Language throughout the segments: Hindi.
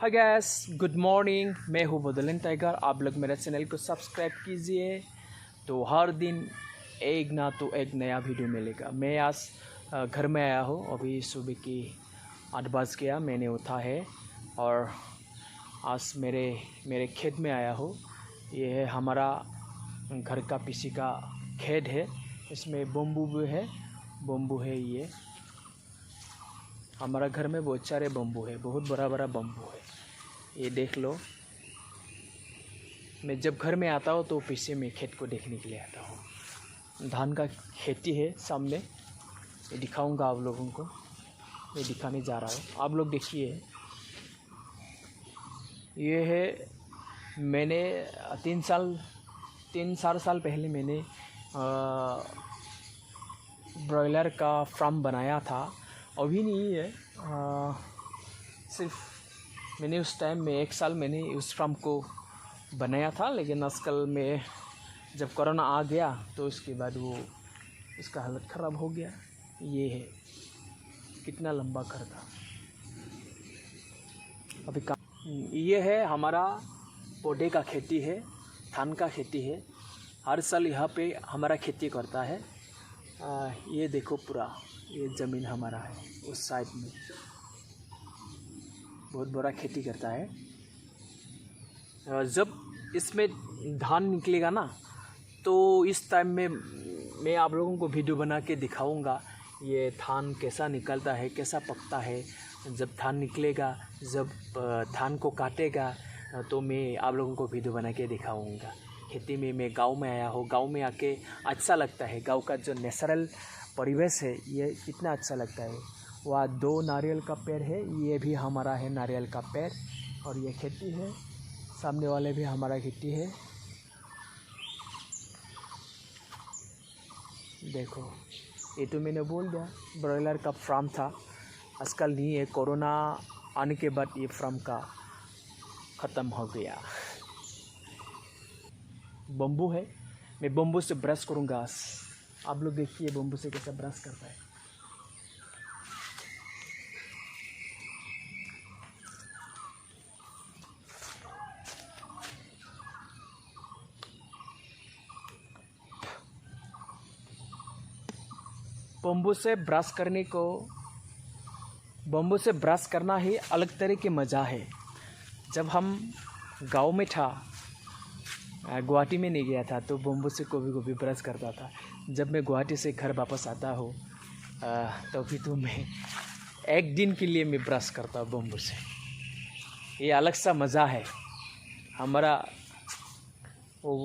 Hi guys, good morning. मैं हूँ वुडलैंड टाइगर। आप लोग मेरे चैनल को सब्सक्राइब कीजिए तो हर दिन एक ना तो एक नया वीडियो मिलेगा। मैं आज घर में आया हूँ। अभी सुबह की 8 बज गया, मैंने उठा है और आज मेरे खेत में आया हूँ। ये है हमारा घर का पीछे का खेत है। इसमें बम्बू भी है, बम्बू है। ये हमारा घर में बहुत सारे बम्बू है, बहुत बड़ा बड़ा बम्बू है। ये देख लो। मैं जब घर में आता हूँ तो पीछे में खेत को देखने के लिए आता हूँ। धान का खेती है सामने, ये दिखाऊंगा आप लोगों को। मैं दिखाने जा रहा हूँ, आप लोग देखिए। ये है, मैंने 3-4 साल पहले मैंने ब्रॉयलर का फार्म बनाया था। अभी नहीं है, सिर्फ मैंने उस टाइम में 1 साल मैंने उस फार्म को बनाया था। लेकिन आजकल में जब कोरोना आ गया तो उसके बाद वो उसका हालत ख़राब हो गया। ये है, कितना लंबा घर था। अभी ये है हमारा पौधे का खेती है, धान का खेती है। हर साल यहाँ पे हमारा खेती करता है। ये देखो, पूरा ये ज़मीन हमारा है। उस साइड में बहुत बड़ा खेती करता है। जब इसमें धान निकलेगा ना, तो इस टाइम में मैं आप लोगों को वीडियो बना के दिखाऊंगा ये धान कैसा निकलता है, कैसा पकता है। जब धान निकलेगा, जब धान को काटेगा, तो मैं आप लोगों को वीडियो बना के दिखाऊंगा। खेती में मैं गांव में आया हूँ। गांव में आके अच्छा लगता है। गांव का जो नेचुरल परिवेश है, ये कितना अच्छा लगता है। वहाँ 2 नारियल का पेड़ है, ये भी हमारा है नारियल का पेड़। और ये खेती है, सामने वाले भी हमारा खेती है। देखो, ये तो मैंने बोल दिया, ब्रॉयलर का फार्म था। आजकल नहीं है, कोरोना आने के बाद ये फार्म का ख़त्म हो गया। बम्बू है, मैं बम्बू से ब्रश करूँगा आज। आप लोग देखिए बम्बू से कैसा ब्रश करता है। बम्बू से ब्रश करना ही अलग तरह की मज़ा है। जब हम गांव में था, गुवाहाटी में नहीं गया था, तो बम्बू से कभी ब्रश करता था। जब मैं गुवाहाटी से घर वापस आता हूँ तभी तो मैं 1 दिन के लिए मैं ब्रश करता हूँ बम्बू से। ये अलग सा मज़ा है। हमारा वो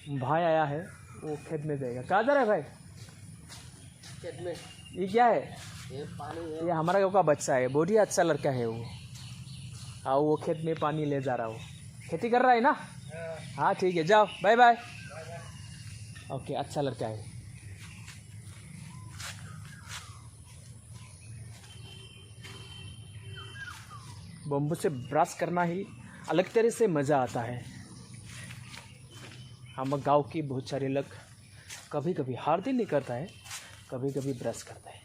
भाई आया है, वो खेत में जाएगा। कहाँ जा रहा है भाई? खेत में। ये क्या है? ये पानी है। ये हमारा गाँव का बच्चा है, बहुत ही अच्छा लड़का है वो। हाँ, वो खेत में पानी ले जा रहा हो। खेती कर रहा है ना? हाँ ठीक है, जाओ, बाय बाय। ओके, अच्छा लड़का है। बम्बू से ब्रश करना ही अलग तरह से मज़ा आता है। हम गांव की बहुत सारे लोग कभी हर दिन नहीं करता है, कभी ब्रश करता है।